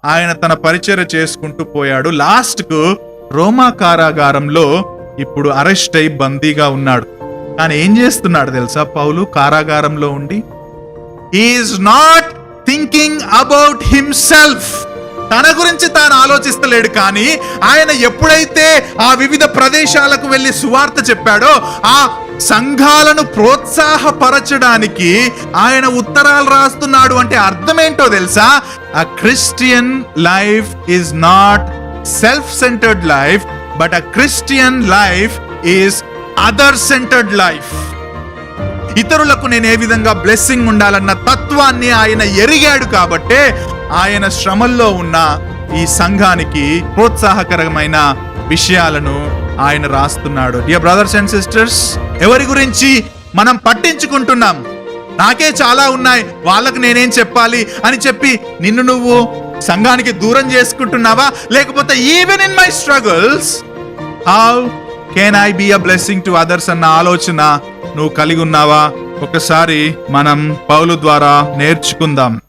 ఆయన తన పరిచర్య చేసుకుంటూ పోయాడు. లాస్ట్ కు రోమా కారాగారంలో ఇప్పుడు అరెస్ట్ అయి బందీగా ఉన్నాడు. కానీ ఏం చేస్తున్నాడు తెలుసా పౌలు కారాగారంలో ఉండి? He's not thinking about himself. తన గురించి తాను ఆలోచిస్తలేడు. కానీ ఆయన ఎప్పుడైతే ఆ వివిధ ప్రదేశాలకు వెళ్ళి సువార్త చెప్పాడో, ఆ సంఘాలను ప్రోత్సాహపరచడానికి ఆయన ఉత్తరాలు రాస్తున్నాడు. అంటే అర్థం ఏంటో తెలుసా? A Christian life is not self-centered life, but a Christian life is other-centered life. ఇతరులకు నేను ఏ విధంగా బ్లెస్సింగ్ ఉండాలన్న తత్వాన్ని ఆయన ఎరిగాడు. కాబట్టే ఆయన శ్రమల్లో ఉన్న ఈ సంఘానికి ప్రోత్సాహకరమైన విషయాలను ఆయన రాస్తున్నాడు. డియర్ బ్రదర్స్ అండ్ సిస్టర్స్, ఎవరి గురించి మనం పట్టించుకుంటున్నాం? నాకే చాలా ఉన్నాయి, వాళ్ళకు నేనేం చెప్పాలి అని చెప్పి నిన్ను నువ్వు సంఘానికి దూరం చేసుకుంటున్నావా? లేకపోతే even in my struggles how can I be a blessing to others అన్న ఆలోచన నువ్వు కలిగి ఉన్నావా? ఒకసారి మనం పౌలు ద్వారా నేర్చుకుందాం.